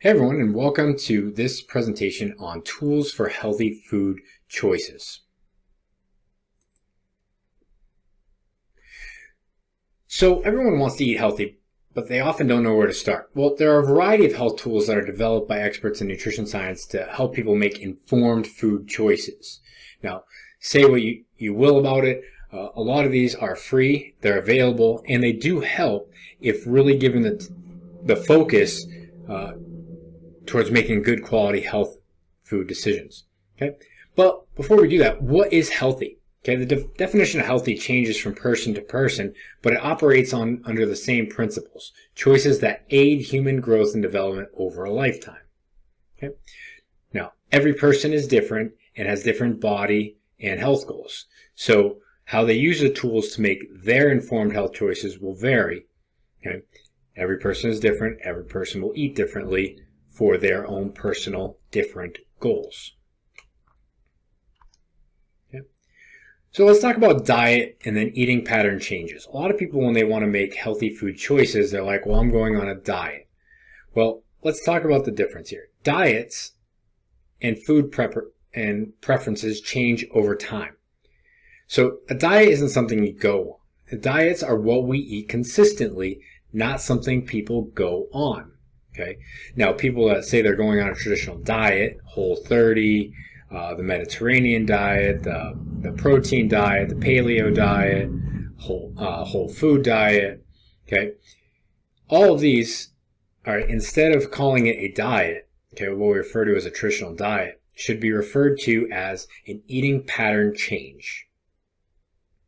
Hey everyone, and welcome to this presentation on tools for healthy food choices. So everyone wants to eat healthy, but they often don't know where to start. Well, there are a variety of health tools that are developed by experts in nutrition science to help people make informed food choices. Now, say what you will about it. A lot of these are free, they're available, and they do help if really given the focus towards making good quality health food decisions. Okay, but before we do that, what is healthy? Okay, the definition of healthy changes from person to person, but it operates under the same principles: choices that aid human growth and development over a lifetime. Okay, now every person is different and has different body and health goals, so how they use the tools to make their informed health choices will vary. Okay, every person is different. Every person will eat differently for their own personal different goals. Okay. So let's talk about diet and then eating pattern changes. A lot of people, when they want to make healthy food choices, they're like, well, I'm going on a diet. Well, let's talk about the difference here. Diets and food preferences change over time. So a diet isn't something you go on. Diets are what we eat consistently, not something people go on. Okay. Now, people that say they're going on a traditional diet, Whole30, the Mediterranean diet, the protein diet, the paleo diet, whole food diet, okay, all of these are, instead of calling it a diet, okay, what we refer to as a traditional diet, should be referred to as an eating pattern change.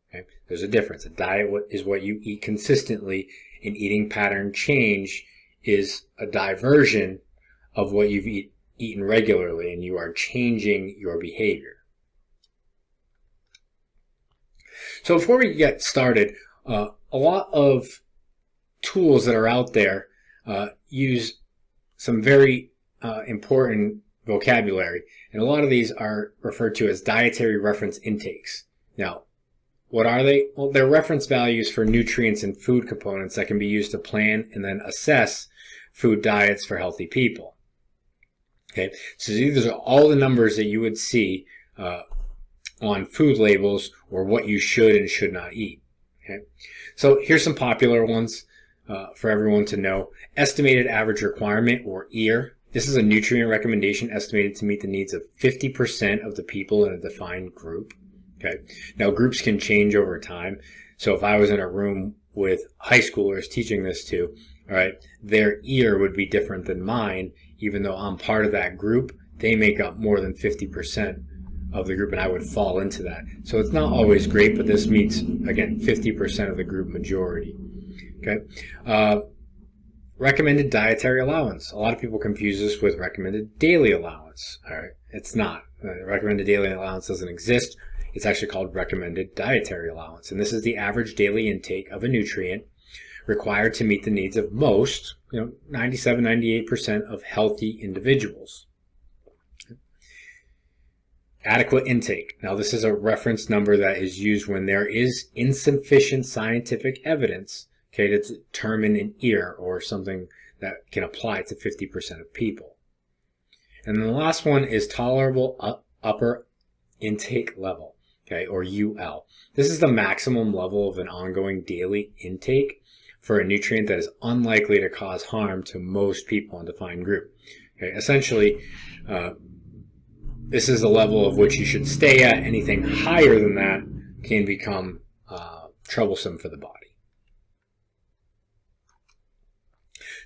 Okay, there's a difference. A diet is what you eat consistently. An eating pattern change is a diversion of what you've eaten regularly, and you are changing your behavior. So before we get started, a lot of tools that are out there use some very important vocabulary, and a lot of these are referred to as dietary reference intakes. Now, what are they? Well, they're reference values for nutrients and food components that can be used to plan and then assess food diets for healthy people. Okay, so these are all the numbers that you would see on food labels, or what you should and should not eat. Okay, so here's some popular ones for everyone to know. Estimated average requirement, or EAR. This is a nutrient recommendation estimated to meet the needs of 50% of the people in a defined group. Okay. Now, groups can change over time. So if I was in a room with high schoolers teaching this to, all right, their EAR would be different than mine, even though I'm part of that group. They make up more than 50% of the group, and I would fall into that. So it's not always great, but this meets, again, 50% of the group majority. Okay. Recommended dietary allowance. A lot of people confuse this with recommended daily allowance. All right. It's not. Recommended daily allowance doesn't exist. It's actually called recommended dietary allowance. And this is the average daily intake of a nutrient required to meet the needs of most, 97, 98% of healthy individuals. Adequate intake. Now, this is a reference number that is used when there is insufficient scientific evidence, okay, to determine an EAR, or something that can apply to 50% of people. And then the last one is tolerable upper intake level. Okay, or UL. This is the maximum level of an ongoing daily intake for a nutrient that is unlikely to cause harm to most people in a defined group. Okay, essentially, this is the level of which you should stay at. Anything higher than that can become troublesome for the body.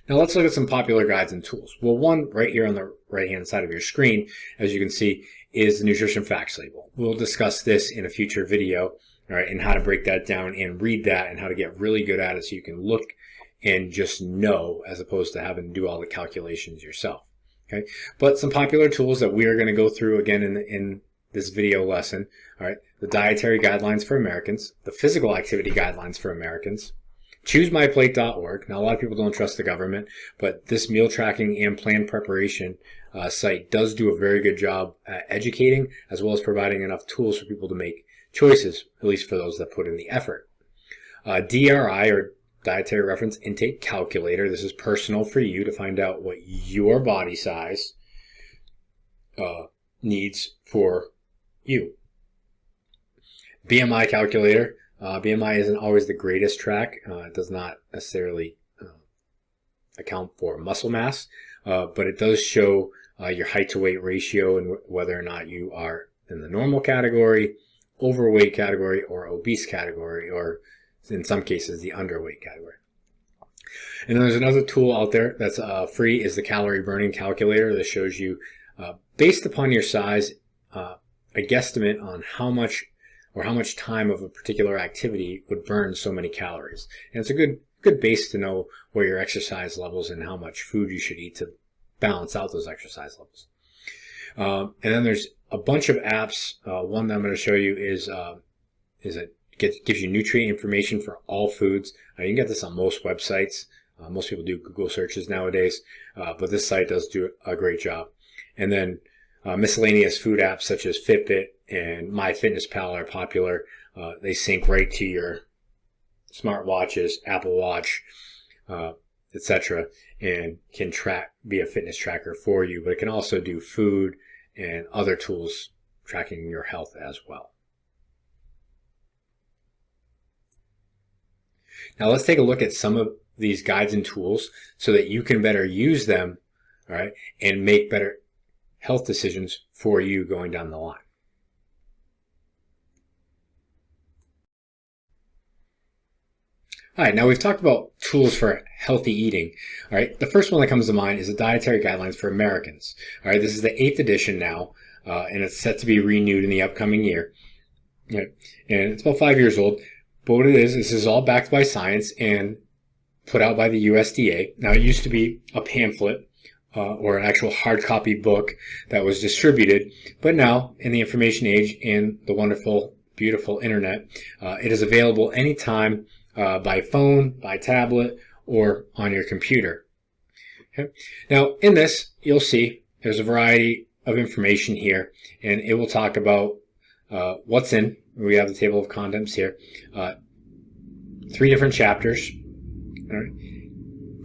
Now let's look at some popular guides and tools. Well, one right here on the right-hand side of your screen, as you can see, is the nutrition facts label. We'll discuss this in a future video, all right, and how to break that down and read that, and how to get really good at it so you can look and just know, as opposed to having to do all the calculations yourself. Okay, but some popular tools that we are going to go through again in this video lesson. All right, the dietary guidelines for Americans, the physical activity guidelines for Americans, ChooseMyPlate.org. Now, a lot of people don't trust the government, but this meal tracking and plan preparation site does do a very good job at educating, as well as providing enough tools for people to make choices, at least for those that put in the effort. DRI, or Dietary Reference Intake Calculator. This is personal for you to find out what your body size needs for you. BMI calculator. BMI isn't always the greatest track. It does not necessarily account for muscle mass, but it does show your height to weight ratio and whether or not you are in the normal category, overweight category, or obese category, or in some cases the underweight category. And then there's another tool out there that's free, is the Calorie Burning Calculator, that shows you based upon your size a guesstimate on how much time of a particular activity would burn so many calories. And it's a good base to know where your exercise levels and how much food you should eat to balance out those exercise levels. And then there's a bunch of apps. One that I'm going to show you is gives you nutrient information for all foods. You can get this on most websites. Most people do Google searches nowadays, but this site does do a great job. And then miscellaneous food apps such as Fitbit and MyFitnessPal are popular. They sync right to your smartwatches, Apple Watch, etc., and can be a fitness tracker for you. But it can also do food and other tools tracking your health as well. Now let's take a look at some of these guides and tools so that you can better use them, all right, and make better health decisions for you going down the line. All right, now we've talked about tools for healthy eating. All right, the first one that comes to mind is the Dietary Guidelines for Americans. All right, this is the 8th edition now, and it's set to be renewed in the upcoming year. All right, and it's about 5 years old. But what it is, this is all backed by science and put out by the USDA. Now, it used to be a pamphlet or an actual hard copy book that was distributed, but now, in the information age and the wonderful, beautiful internet, it is available anytime by phone, by tablet, or on your computer. Okay. Now, in this, you'll see there's a variety of information here, and it will talk about what's in. We have the table of contents here. 3 different chapters, all right,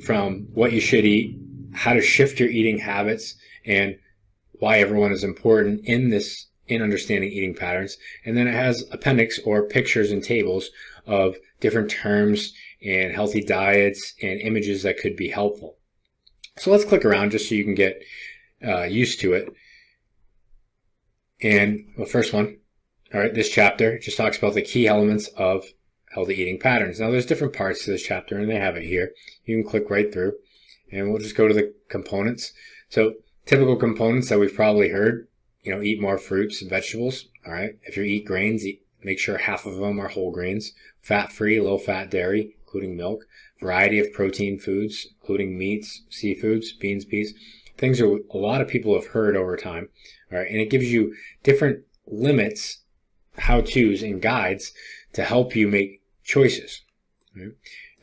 from what you should eat, how to shift your eating habits, and why everyone is important in understanding eating patterns. And then it has appendix or pictures and tables of different terms and healthy diets and images that could be helpful. So let's click around just so you can get used to it. And the first one, all right, this chapter just talks about the key elements of healthy eating patterns. Now there's different parts to this chapter and they have it here. You can click right through and we'll just go to the components. So typical components that we've probably heard, eat more fruits and vegetables. All right. If you eat grains, make sure half of them are whole grains, fat-free, low-fat dairy, including milk, variety of protein foods, including meats, seafoods, beans, peas. Things that a lot of people have heard over time. All right. And it gives you different limits, how-tos, and guides to help you make choices. Right?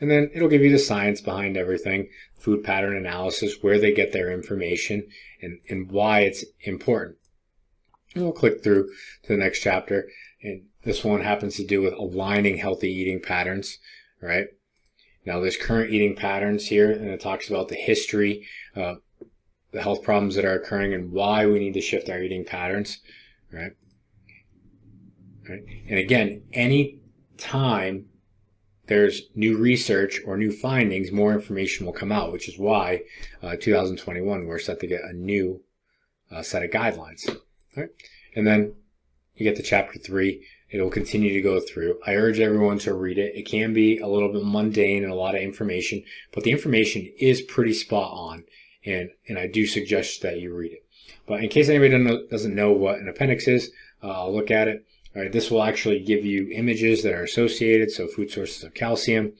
And then it'll give you the science behind everything, food pattern analysis, where they get their information, and why it's important. And we'll click through to the next chapter, and this one happens to do with aligning healthy eating patterns. Right? Now there's current eating patterns here, and it talks about the history, the health problems that are occurring, and why we need to shift our eating patterns. Right? Right? And again, any time there's new research or new findings, more information will come out, which is why 2021 we're set to get a new set of guidelines. Right? And then you get to chapter 3. It will continue to go through. I urge everyone to read it. It can be a little bit mundane and a lot of information, but the information is pretty spot on, and I do suggest that you read it. But in case anybody doesn't know what an appendix is, I'll look at it. All right, this will actually give you images that are associated, so food sources of calcium.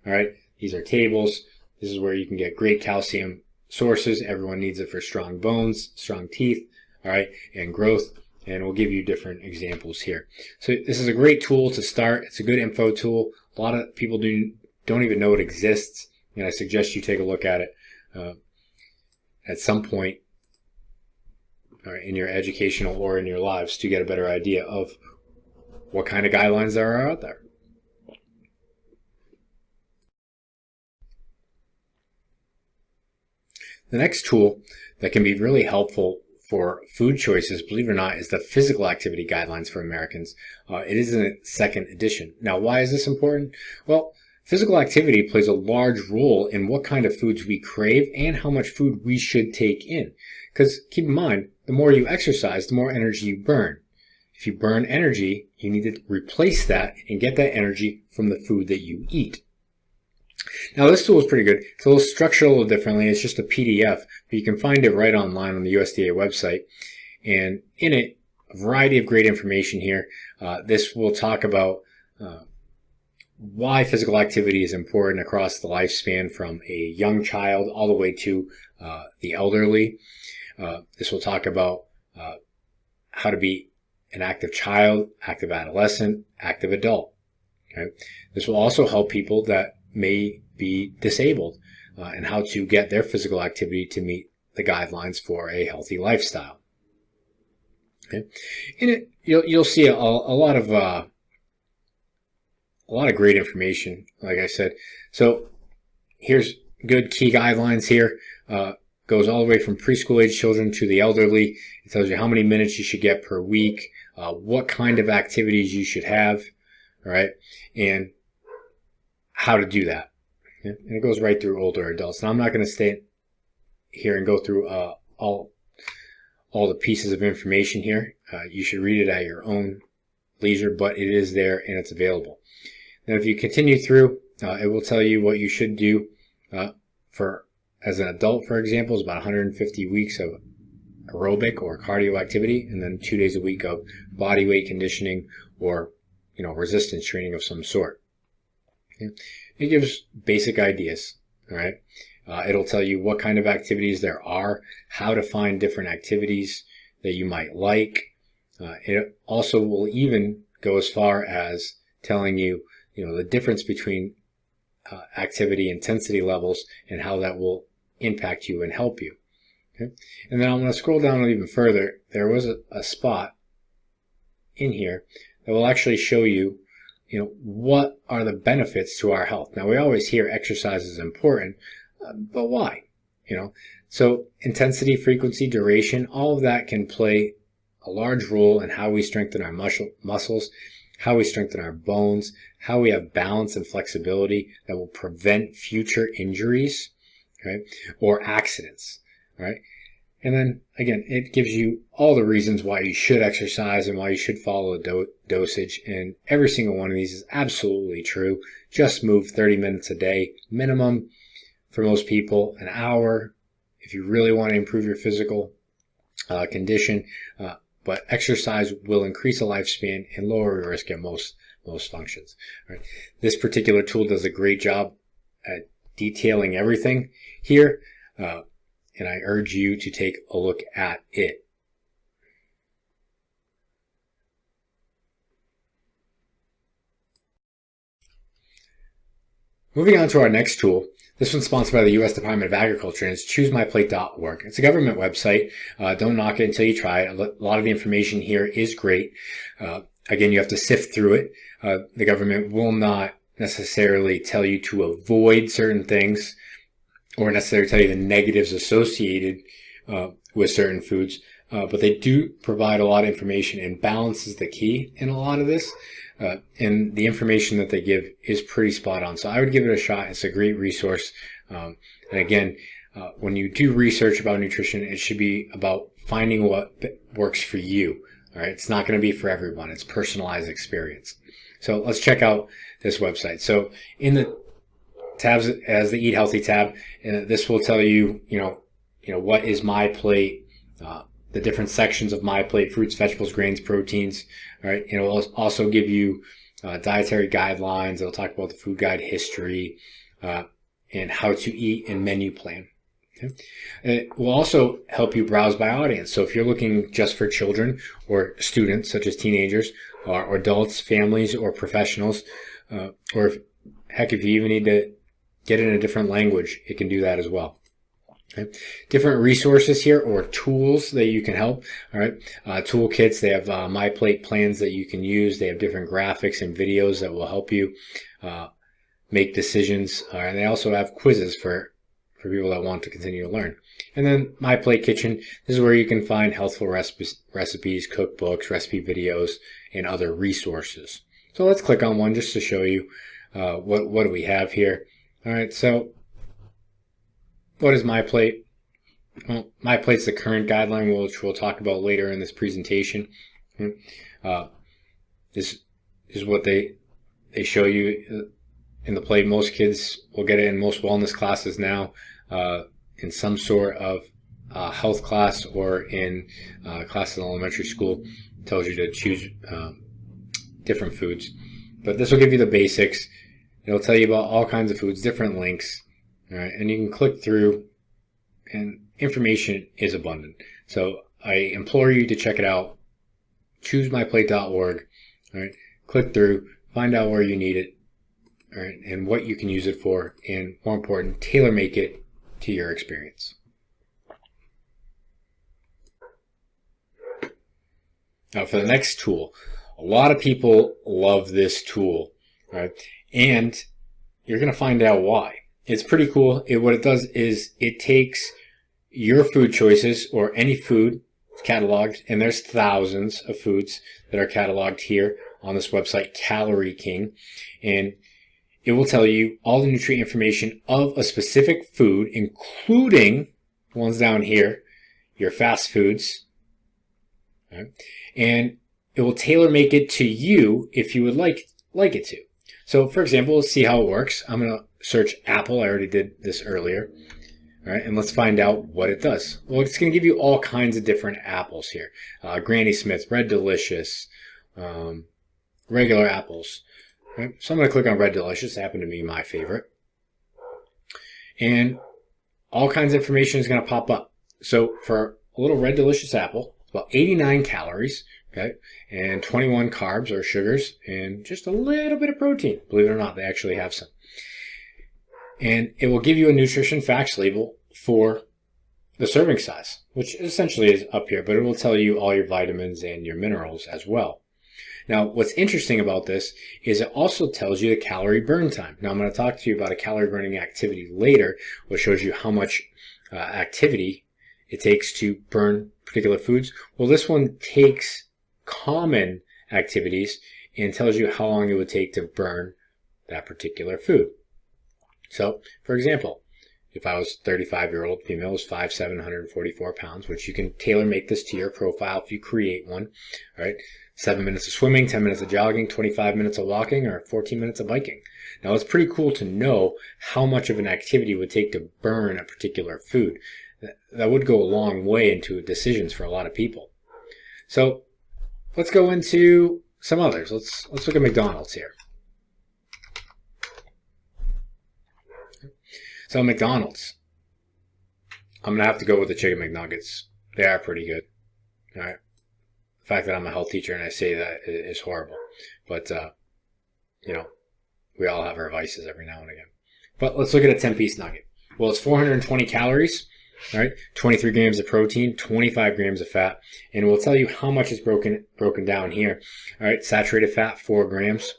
All right, these are tables. This is where you can get great calcium sources. Everyone needs it for strong bones, strong teeth, all right, and growth. And we'll give you different examples here. So this is a great tool to start. It's a good info tool. A lot of people don't even know it exists, and I suggest you take a look at it at some point, all right, in your educational or in your lives to get a better idea of what kind of guidelines there are out there. The next tool that can be really helpful for food choices, believe it or not, is the Physical Activity Guidelines for Americans. It is in its second edition. Now, why is this important? Well, physical activity plays a large role in what kind of foods we crave and how much food we should take in. Because keep in mind, the more you exercise, the more energy you burn. If you burn energy, you need to replace that and get that energy from the food that you eat. Now, this tool is pretty good. It's a little structured a little differently. It's just a PDF, but you can find it right online on the USDA website. And in it, a variety of great information here. This will talk about why physical activity is important across the lifespan from a young child all the way to the elderly. This will talk about how to be an active child, active adolescent, active adult. Okay? This will also help people that may be disabled and how to get their physical activity to meet the guidelines for a healthy lifestyle. Okay? In it, you'll see a lot of great information, like I said. So here's good key guidelines here. Goes all the way from preschool age children to the elderly. It tells you how many minutes you should get per week, what kind of activities you should have, all right, and how to do that. Okay? And it goes right through older adults. Now, I'm not going to stay here and go through all the pieces of information here. You should read it at your own leisure, but it is there and it's available. Now, if you continue through, it will tell you what you should do as an adult, for example, is about 150 weeks of aerobic or cardio activity, and then 2 days a week of body weight conditioning or resistance training of some sort. Okay? It gives basic ideas. All right. It'll tell you what kind of activities there are, how to find different activities that you might like. It also will even go as far as telling you, the difference between activity intensity levels and how that will impact you and help you. Okay? And then I'm going to scroll down even further. There was a spot in here that will actually show you, what are the benefits to our health. Now, we always hear exercise is important, but why? So intensity, frequency, duration, all of that can play a large role in how we strengthen our muscles, how we strengthen our bones, how we have balance and flexibility that will prevent future injuries, okay, or accidents, right? And then, again, it gives you all the reasons why you should exercise and why you should follow a dosage. And every single one of these is absolutely true. Just move 30 minutes a day minimum for most people, an hour if you really want to improve your physical condition. But exercise will increase the lifespan and lower your risk at most functions. Right? This particular tool does a great job at detailing everything here, and I urge you to take a look at it. Moving on to our next tool. This one's sponsored by the U.S. Department of Agriculture, and it's ChooseMyPlate.org. It's a government website. Don't knock it until you try it. A lot of the information here is great. Again, you have to sift through it. The government will not necessarily tell you to avoid certain things or necessarily tell you the negatives associated with certain foods, but they do provide a lot of information, and balance is the key in a lot of this. And the information that they give is pretty spot on. So I would give it a shot. It's a great resource. And again, when you do research about nutrition, it should be about finding what works for you. All right. It's not going to be for everyone. It's personalized experience. So let's check out this website. So in the tabs, as the Eat Healthy tab, this will tell you, what is MyPlate, the different sections of MyPlate: fruits, vegetables, grains, proteins. All right. It will also give you dietary guidelines. It'll talk about the food guide history and how to eat and menu plan. Okay. It will also help you browse by audience. So if you're looking just for children or students, such as teenagers, or adults, families, or professionals, or if you even need to get it in a different language, it can do that as well. Okay. Different resources here, or tools that you can help. All right, toolkits. They have MyPlate plans that you can use. They have different graphics and videos that will help you make decisions. And they also have quizzes for for people that want to continue to learn. And then MyPlate Kitchen, this is where you can find healthful recipes, cookbooks, recipe videos, and other resources. So let's click on one just to show you what do we have here. All right, so what is MyPlate? Well, MyPlate's the current guideline, which we'll talk about later in this presentation. This is what they show you in the plate. Most kids will get it in most wellness classes now, in some sort of health class, or in class in elementary school. It tells you to choose different foods. But this will give you the basics. It'll tell you about all kinds of foods, different links. All right, and you can click through, and information is abundant. So I implore you to check it out. Choose myplate.org. All right, click through, find out where you need it, all right, and what you can use it for, and more important, tailor make it to your experience. Now for the next tool, a lot of people love this tool, right? And you're going to find out why. It's pretty cool. What it does is it takes your food choices, or any food cataloged, and there's thousands of foods that are cataloged here on this website, Calorie King, and it will tell you all the nutrient information of a specific food, including ones down here, your fast foods, okay? And it will tailor make it to you if you would like it to. So for example, let's see how it works. I'm going to search apple. I already did this earlier. All right, and let's find out what it does. Well, it's going to give you all kinds of different apples here. Granny Smith, Red Delicious, regular apples. Okay, so I'm going to click on Red Delicious. They happen to be my favorite. And all kinds of information is going to pop up. So for a little Red Delicious apple, it's about 89 calories, okay, and 21 carbs or sugars, and just a little bit of protein. Believe it or not, they actually have some. And it will give you a nutrition facts label for the serving size, which essentially is up here, but it will tell you all your vitamins and your minerals as well. Now, what's interesting about this is it also tells you the calorie burn time. Now, I'm going to talk to you about a calorie burning activity later, which shows you how much activity it takes to burn particular foods. Well, this one takes common activities and tells you how long it would take to burn that particular food. So, for example, if I was a 35-year-old female, was 5'7", 144 pounds, which you can tailor make this to your profile if you create one, all right? 7 minutes of swimming, 10 minutes of jogging, 25 minutes of walking, or 14 minutes of biking. Now, it's pretty cool to know how much of an activity it would take to burn a particular food. That would go a long way into decisions for a lot of people. So, let's go into some others. Let's look at McDonald's here. So McDonald's, I'm going to have to go with the chicken McNuggets. They are pretty good. All right. The fact that I'm a health teacher and I say that is horrible. But, you know, we all have our vices every now and again. But let's look at a 10-piece nugget. Well, it's 420 calories, all right, 23 grams of protein, 25 grams of fat, and we'll tell you how much is broken down here. All right, saturated fat, 4 grams.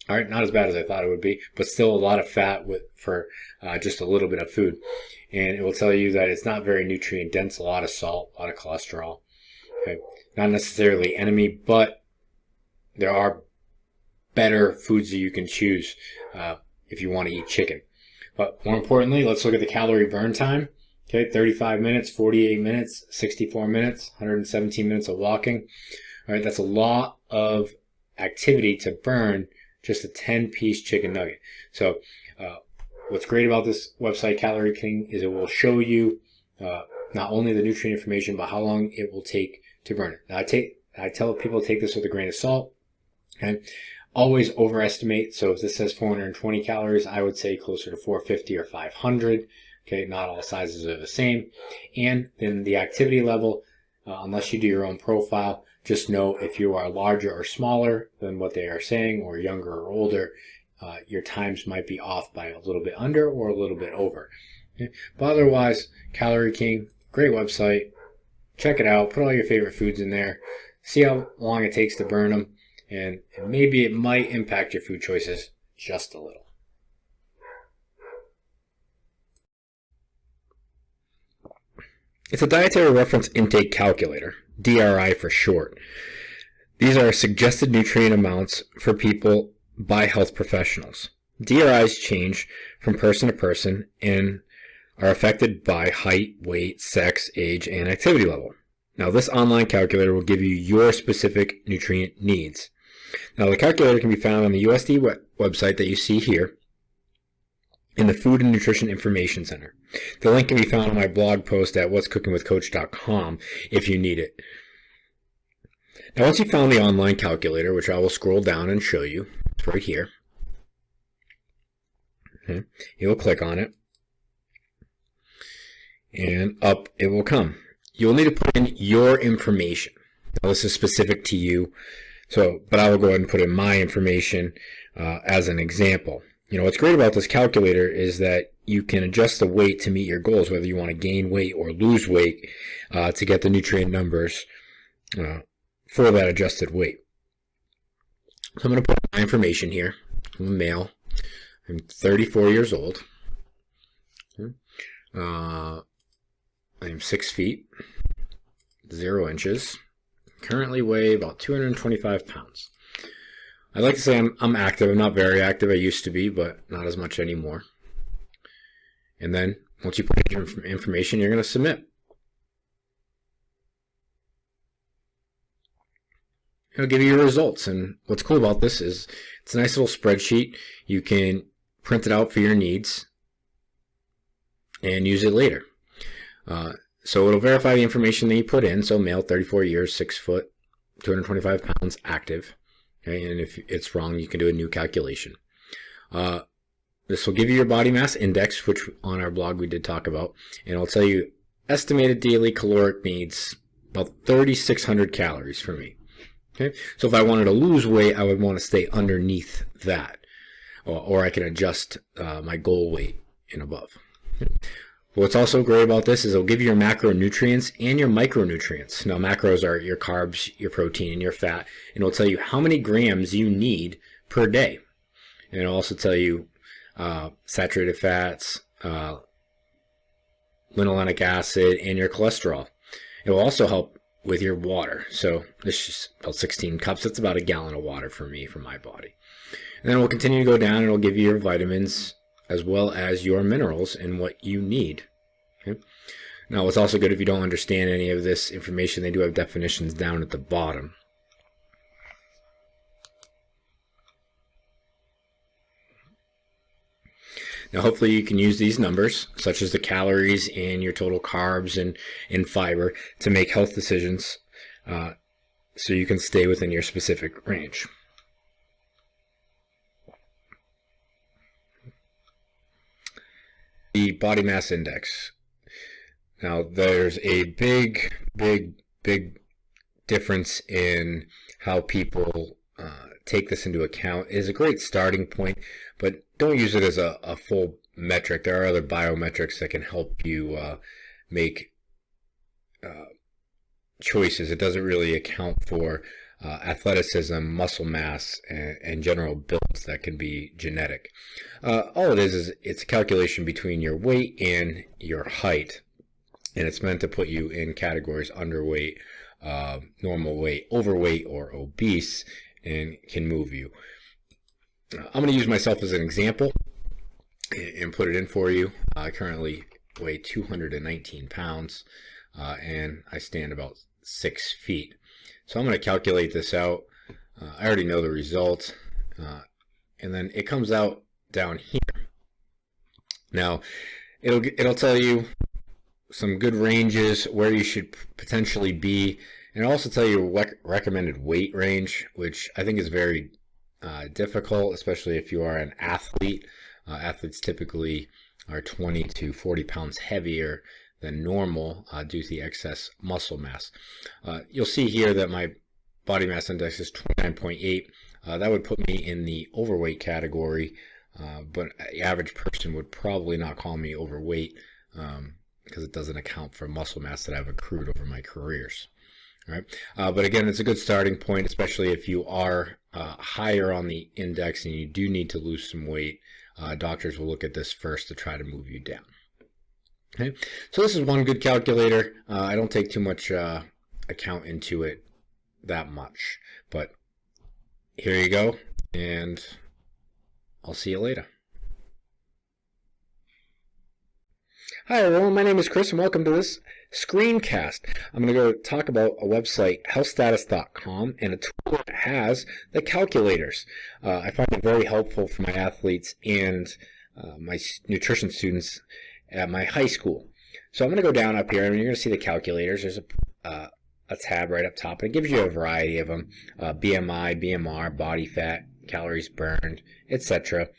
All right, not as bad as I thought it would be, but still a lot of fat for just a little bit of food. And it will tell you that it's not very nutrient dense, a lot of salt, a lot of cholesterol. Okay, not necessarily enemy, but there are better foods that you can choose if you want to eat chicken. But more importantly, let's look at the calorie burn time. Okay, 35 minutes, 48 minutes, 64 minutes, 117 minutes of walking. All right, that's a lot of activity to burn just a 10-piece chicken nugget. So what's great about this website, Calorie King, is it will show you not only the nutrient information, but how long it will take to burn it. Now, I tell people to take this with a grain of salt, and always overestimate. So if this says 420 calories, I would say closer to 450 or 500. Okay, not all sizes are the same. And then the activity level, unless you do your own profile, just know if you are larger or smaller than what they are saying, or younger or older, your times might be off by a little bit under or a little bit over. Okay? But otherwise, Calorie King, great website. Check it out. Put all your favorite foods in there. See how long it takes to burn them. And maybe it might impact your food choices just a little. It's a dietary reference intake calculator, DRI for short. These are suggested nutrient amounts for people by health professionals. DRIs change from person to person and are affected by height, weight, sex, age, and activity level. Now, this online calculator will give you your specific nutrient needs. Now, the calculator can be found on the USD website that you see here in the Food and Nutrition Information Center. The link can be found on my blog post at what'scookingwithcoach.com if you need it. Now, once you've found the online calculator, which I will scroll down and show you, it's right here. You'll click on it, and up it will come. You'll need to put in your information. Now, this is specific to you, but I will go ahead and put in my information as an example. What's great about this calculator is that you can adjust the weight to meet your goals, whether you want to gain weight or lose weight, to get the nutrient numbers for that adjusted weight. So I'm going to put my information here. I'm a male. I'm 34 years old. I am 6 feet, 0 inches. Currently weigh about 225 pounds. I'd like to say I'm active. I'm not very active. I used to be, but not as much anymore. And then once you put in your information, you're going to submit. It'll give you your results. And what's cool about this is it's a nice little spreadsheet. You can print it out for your needs and use it later. So it'll verify the information that you put in. So male, 34 years, 6 foot, 225 pounds, active. Okay, and if it's wrong, you can do a new calculation. This will give you your body mass index, which on our blog we did talk about, and it'll tell you estimated daily caloric needs, about 3,600 calories for me. Okay, so if I wanted to lose weight, I would want to stay underneath that, or I can adjust my goal weight and above. Okay. What's also great about this is it'll give you your macronutrients and your micronutrients. Now, macros are your carbs, your protein, and your fat, and it'll tell you how many grams you need per day. And it'll also tell you saturated fats, linoleic acid, and your cholesterol. It will also help with your water. So this is about 16 cups. That's about a gallon of water for me, for my body. And then it will continue to go down, and it'll give you your vitamins as well as your minerals and what you need. Okay? Now, what's also good, if you don't understand any of this information, they do have definitions down at the bottom. Now, hopefully you can use these numbers, such as the calories and your total carbs and fiber, to make health decisions so you can stay within your specific range. The body mass index. Now, there's a big difference in how people take this into account. It is a great starting point, but don't use it as a full metric. There are other biometrics that can help you make choices. It doesn't really account for athleticism, muscle mass, and general builds that can be genetic. All it is it's a calculation between your weight and your height, and it's meant to put you in categories underweight, normal weight, overweight, or obese, and can move you. I'm going to use myself as an example and put it in for you. I currently weigh 219 pounds, and I stand about 6 feet. So I'm going to calculate this out. I already know the result, and then it comes out down here. Now, it'll tell you some good ranges where you should potentially be, and it'll also tell you recommended weight range, which I think is very difficult, especially if you are an athlete. Athletes typically are 20 to 40 pounds heavier than normal due to the excess muscle mass. You'll see here that my body mass index is 29.8. That would put me in the overweight category, but the average person would probably not call me overweight because it doesn't account for muscle mass that I've accrued over my careers. All right. But again, it's a good starting point, especially if you are higher on the index and you do need to lose some weight. Doctors will look at this first to try to move you down. Okay, so this is one good calculator. I don't take too much account into it that much, but here you go, and I'll see you later. Hi everyone, my name is Chris and welcome to this screencast. I'm going to go talk about a website, HealthStatus.com, and a tool that has the calculators. I find it very helpful for my athletes and my nutrition students at my high school. So I'm going to go down up here and you're going to see the calculators. There's a tab right up top, and it gives you a variety of them, BMI, BMR, body fat, calories burned, etc.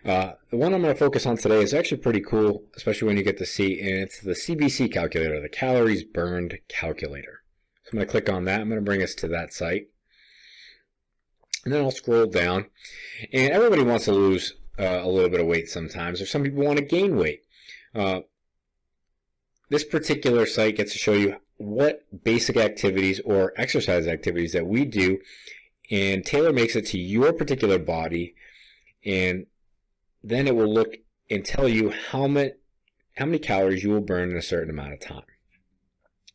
The one I'm going to focus on today is actually pretty cool, especially when you get to see, and it's the CBC calculator, the Calories Burned Calculator. So I'm going to click on that. I'm going to bring us to that site. And then I'll scroll down. And everybody wants to lose a little bit of weight sometimes, or some people want to gain weight. This particular site gets to show you what basic activities or exercise activities that we do, and tailor makes it to your particular body, and then it will look and tell you how many calories you will burn in a certain amount of time.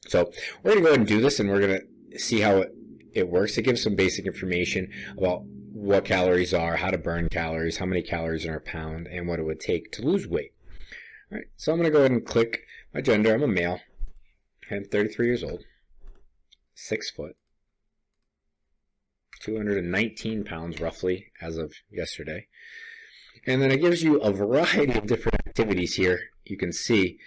So we're going to go ahead and do this, and we're going to see how it works. It gives some basic information about what calories are, how to burn calories, how many calories in a pound, and what it would take to lose weight. All right, so I'm going to go ahead and click my gender. I'm a male. I'm 33 years old, 6 foot, 219 pounds roughly as of yesterday. And then it gives you a variety of different activities here. You can see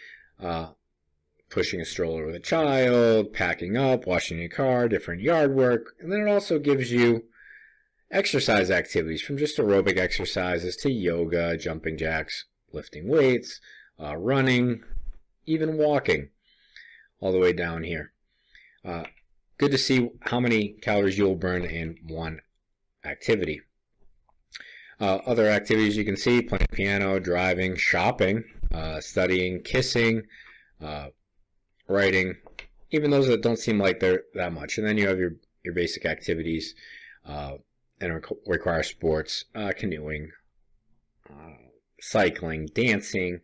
pushing a stroller with a child, packing up, washing your car, different yard work. And then it also gives you exercise activities, from just aerobic exercises to yoga, jumping jacks, lifting weights, running, even walking, all the way down here. Good to see how many calories you'll burn in one activity. Other activities you can see: playing piano, driving, shopping, studying, kissing, writing, even those that don't seem like they're that much. And then you have your basic activities and require sports, canoeing, cycling, dancing,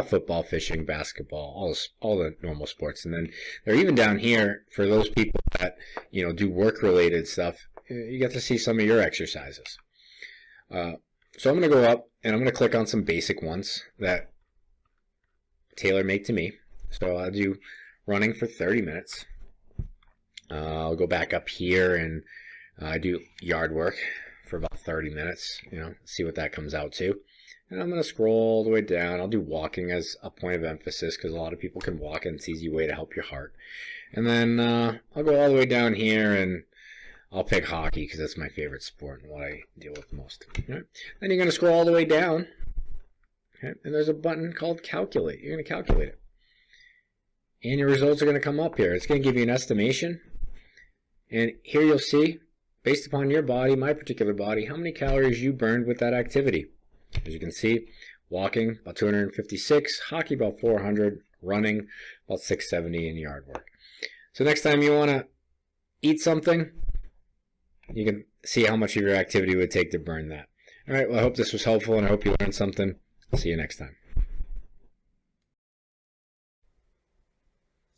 football, fishing, basketball, all the normal sports. And then they're even down here for those people that do work-related stuff. You get to see some of your exercises. So I'm going to go up and I'm going to click on some basic ones that tailor-made to me. So I'll do running for 30 minutes. I'll go back up here and I do yard work for about 30 minutes, see what that comes out to. And I'm going to scroll all the way down. I'll do walking as a point of emphasis because a lot of people can walk and it's an easy way to help your heart. And then I'll go all the way down here and I'll pick hockey because that's my favorite sport and what I deal with most. Right. Then you're going to scroll all the way down. Okay. And there's a button called Calculate. You're going to calculate it. And your results are going to come up here. It's going to give you an estimation. And here you'll see, based upon your body, my particular body, how many calories you burned with that activity. As you can see, walking about 256, hockey about 400, running about 670, and yard work. So next time you want to eat something, you can see how much of your activity would take to burn that. All right, well, I hope this was helpful, and I hope you learned something. See you next time.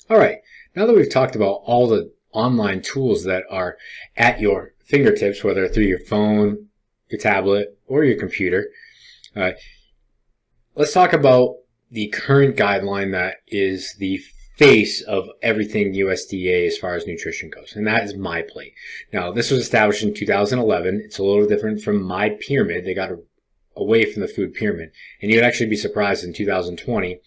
All right, now that we've talked about all the online tools that are at your fingertips, whether through your phone, your tablet, or your computer, let's talk about the current guideline that is the face of everything USDA as far as nutrition goes, and that is MyPlate. Now, this was established in 2011. It's a little different from MyPyramid. They got away from the food pyramid, and you'd actually be surprised in 2020,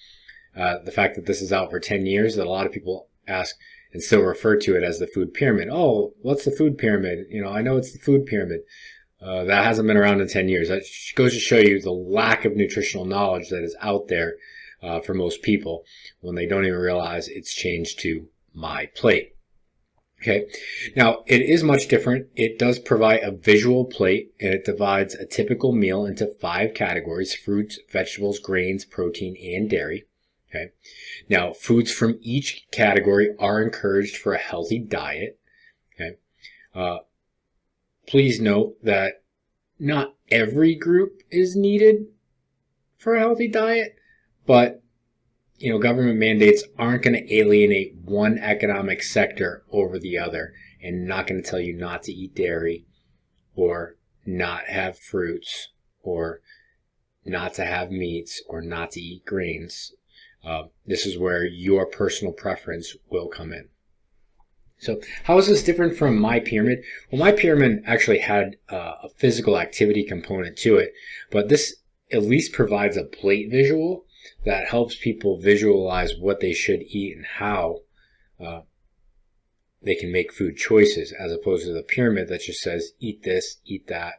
the fact that this is out for 10 years, that a lot of people ask and still refer to it as the food pyramid. Oh, what's the food pyramid? I know it's the food pyramid. That hasn't been around in 10 years. That goes to show you the lack of nutritional knowledge that is out there for most people when they don't even realize it's changed to MyPlate. Okay, now it is much different. It does provide a visual plate, and it divides a typical meal into 5 categories: fruits, vegetables, grains, protein, and dairy. Okay, now foods from each category are encouraged for a healthy diet. Okay, please note that not every group is needed for a healthy diet, but government mandates aren't going to alienate one economic sector over the other, and not going to tell you not to eat dairy or not have fruits or not to have meats or not to eat grains. This is where your personal preference will come in. So how is this different from My Pyramid? Well, My Pyramid actually had a physical activity component to it, but this at least provides a plate visual that helps people visualize what they should eat and how they can make food choices, as opposed to the pyramid that just says eat this, eat that,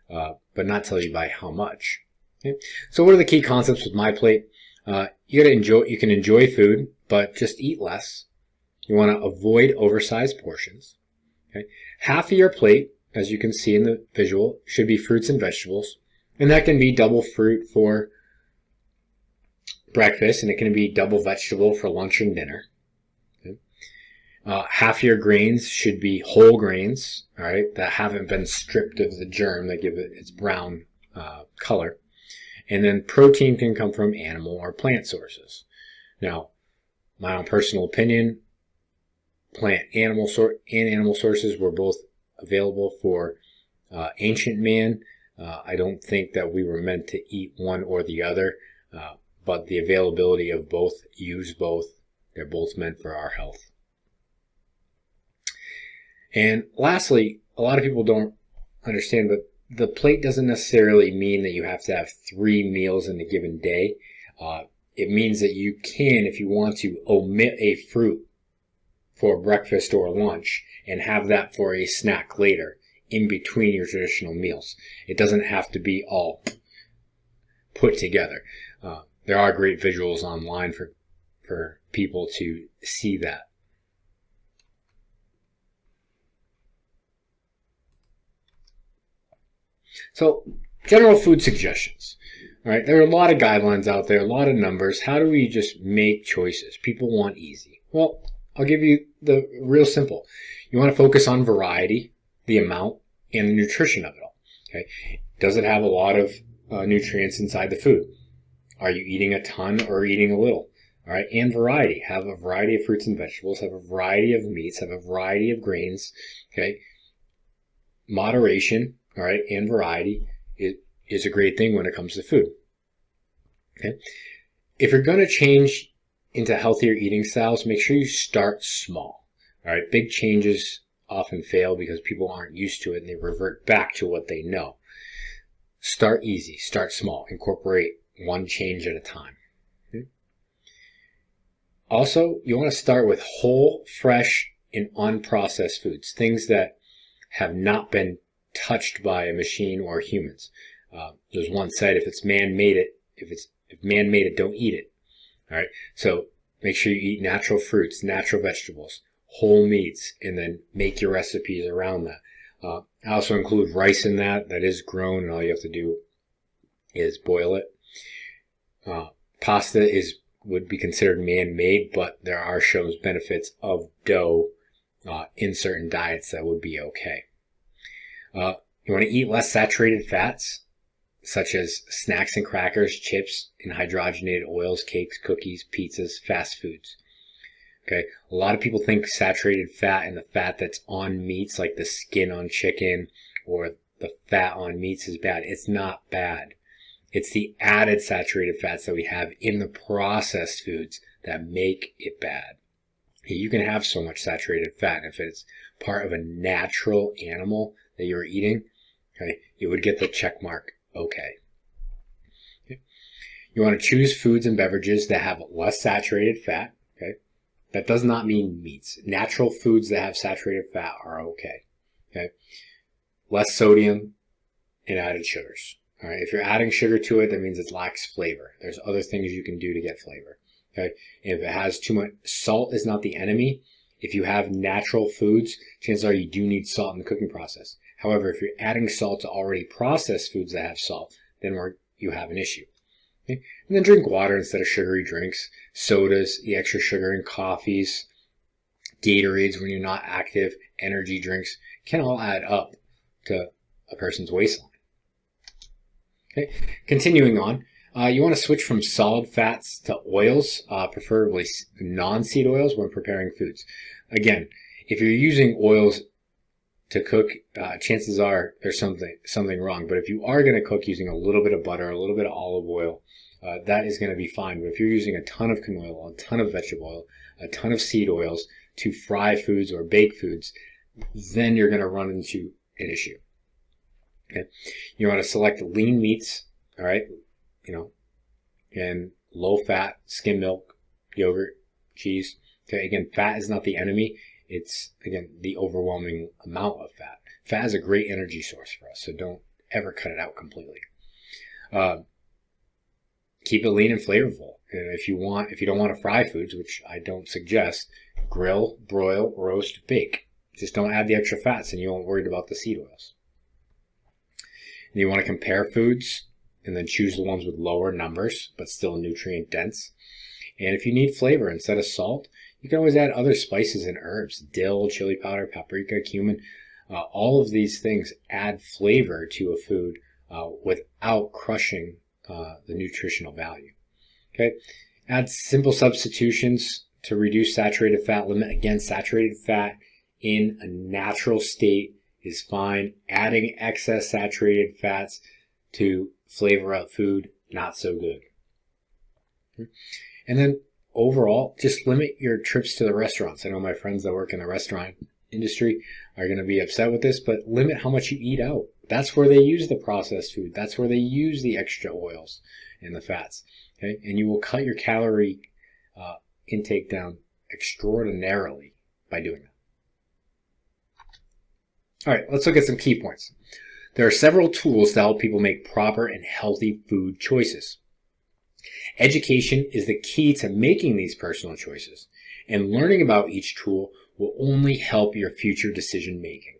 but not tell you by how much. Okay? So what are the key concepts with MyPlate? You can enjoy food, but just eat less. You want to avoid oversized portions. Okay? Half of your plate, as you can see in the visual, should be fruits and vegetables. And that can be double fruit for breakfast, and it can be double vegetable for lunch and dinner. Okay? Half your grains should be whole grains, all right, that haven't been stripped of the germ that give it its brown color. And then protein can come from animal or plant sources. Now, my own personal opinion, animal sources were both available for ancient man. I don't think that we were meant to eat one or the other, but the availability of both, use both. They're both meant for our health. And lastly, a lot of people don't understand, but the plate doesn't necessarily mean that you have to have 3 meals in a given day. It means that you can, if you want to, omit a fruit for breakfast or lunch and have that for a snack later in between your traditional meals. It doesn't have to be all put together. There are great visuals online for people to see that. So, general food suggestions. All right, there are a lot of guidelines out there, a lot of numbers. How do we just make choices? People want easy. Well, I'll give you the real simple. You want to focus on variety, the amount, and the nutrition of it all. Okay, does it have a lot of nutrients inside the food? Are you eating a ton or eating a little? All right, and variety. Have a variety of fruits and vegetables. Have a variety of meats. Have a variety of grains. Okay, moderation. All right, and variety is a great thing when it comes to food. Okay, if you're going to change into healthier eating styles, make sure you start small. All right, big changes often fail because people aren't used to it and they revert back to what they know. Start easy, start small, incorporate one change at a time. Okay? Also, you want to start with whole, fresh, and unprocessed foods, things that have not been touched by a machine or humans. There's one said, if man-made it, don't eat it. All right, so make sure you eat natural fruits, natural vegetables, whole meats, and then make your recipes around that. I also include rice in that is grown, and all you have to do is boil it. Pasta would be considered man-made, but there are shown benefits of dough in certain diets that would be okay. You want to eat less saturated fats, such as snacks and crackers, chips, and hydrogenated oils, cakes, cookies, pizzas, fast foods. Okay, a lot of people think saturated fat and the fat that's on meats, like the skin on chicken or the fat on meats, is bad. It's not bad. It's the added saturated fats that we have in the processed foods that make it bad. You can have so much saturated fat, and if it's part of a natural animal that you're eating, okay, it would get the check mark okay. You want to choose foods and beverages that have less saturated fat. Okay, that does not mean meats. Natural foods that have saturated fat are okay. Okay, less sodium and added sugars. All right, if you're adding sugar to it, that means it lacks flavor. There's other things you can do to get flavor. Okay, if it has too much, salt is not the enemy. If you have natural foods, chances are you do need salt in the cooking process. However, if you're adding salt to already processed foods that have salt, then you have an issue. Okay? And then drink water instead of sugary drinks, sodas, the extra sugar in coffees, Gatorades when you're not active, energy drinks can all add up to a person's waistline. Okay, continuing on, You want to switch from solid fats to oils, preferably non-seed oils when preparing foods. Again, if you're using oils to cook, chances are there's something wrong. But if you are going to cook using a little bit of butter, a little bit of olive oil, that is going to be fine. But if you're using a ton of canola oil, a ton of vegetable oil, a ton of seed oils to fry foods or bake foods, then you're going to run into an issue. Okay, you want to select lean meats. All right, and low fat, skim milk, yogurt, cheese. Okay, again, fat is not the enemy. It's, again, the overwhelming amount of fat. Fat is a great energy source for us, so don't ever cut it out completely. Keep it lean and flavorful. And if you don't want to fry foods, which I don't suggest, grill, broil, roast, bake. Just don't add the extra fats, and you won't worry about the seed oils. And you want to compare foods, and then choose the ones with lower numbers, but still nutrient dense. And if you need flavor instead of salt, you can always add other spices and herbs, dill, chili powder, paprika, cumin. All of these things add flavor to a food without crushing the nutritional value. Okay, add simple substitutions to reduce saturated fat limit. Again, saturated fat in a natural state is fine. Adding excess saturated fats to flavor up food, not so good. And then overall, just limit your trips to the restaurants. I know my friends that work in the restaurant industry are going to be upset with this, but limit how much you eat out. That's where they use the processed food. That's where they use the extra oils and the fats. Okay, and you will cut your calorie intake down extraordinarily by doing that. All right, let's look at some key points. There are several tools to help people make proper and healthy food choices. Education is the key to making these personal choices, and learning about each tool will only help your future decision making.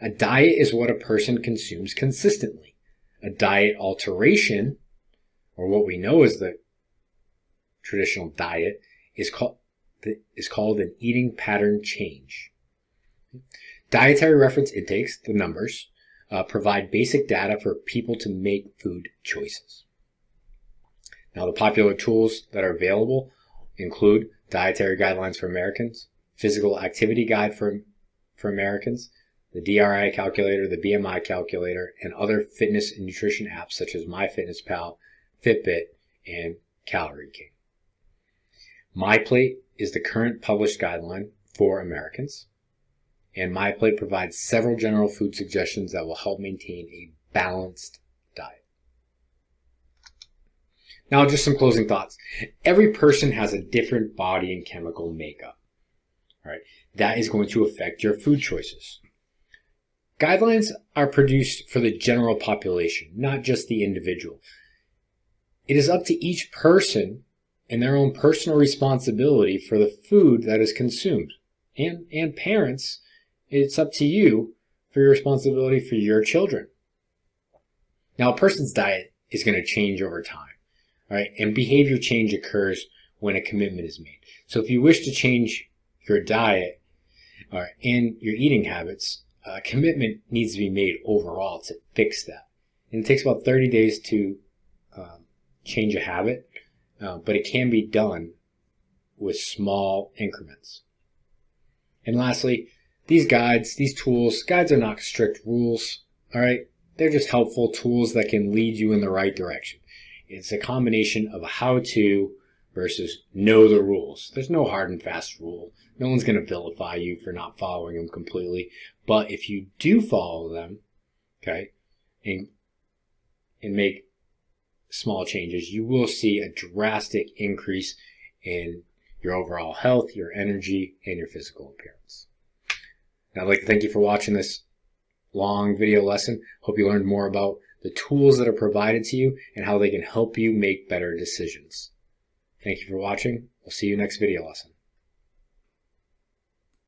A diet is what a person consumes consistently. A diet alteration, or what we know as the traditional diet, is called an eating pattern change. Dietary reference intakes, the numbers, provide basic data for people to make food choices. Now, the popular tools that are available include Dietary Guidelines for Americans, Physical Activity Guide for Americans, the DRI calculator, the BMI calculator, and other fitness and nutrition apps such as MyFitnessPal, Fitbit, and Calorie King. MyPlate is the current published guideline for Americans, and MyPlate provides several general food suggestions that will help maintain a balanced diet. Now, just some closing thoughts. Every person has a different body and chemical makeup. All right, that is going to affect your food choices. Guidelines are produced for the general population, not just the individual. It is up to each person and their own personal responsibility for the food that is consumed. And parents, it's up to you for your responsibility for your children. Now, a person's diet is going to change over time. All right, and behavior change occurs when a commitment is made. So if you wish to change your diet and your eating habits, a commitment needs to be made overall to fix that. And it takes about 30 days to change a habit, but it can be done with small increments. And lastly, these tools are not strict rules, all right? They're just helpful tools that can lead you in the right direction. It's a combination of a how-to versus know the rules. There's no hard and fast rule. No one's going to vilify you for not following them completely. But if you do follow them, okay, and make small changes, you will see a drastic increase in your overall health, your energy, and your physical appearance. Now, I'd like to thank you for watching this long video lesson. Hope you learned more about the tools that are provided to you and how they can help you make better decisions. Thank you for watching. We'll see you next video lesson.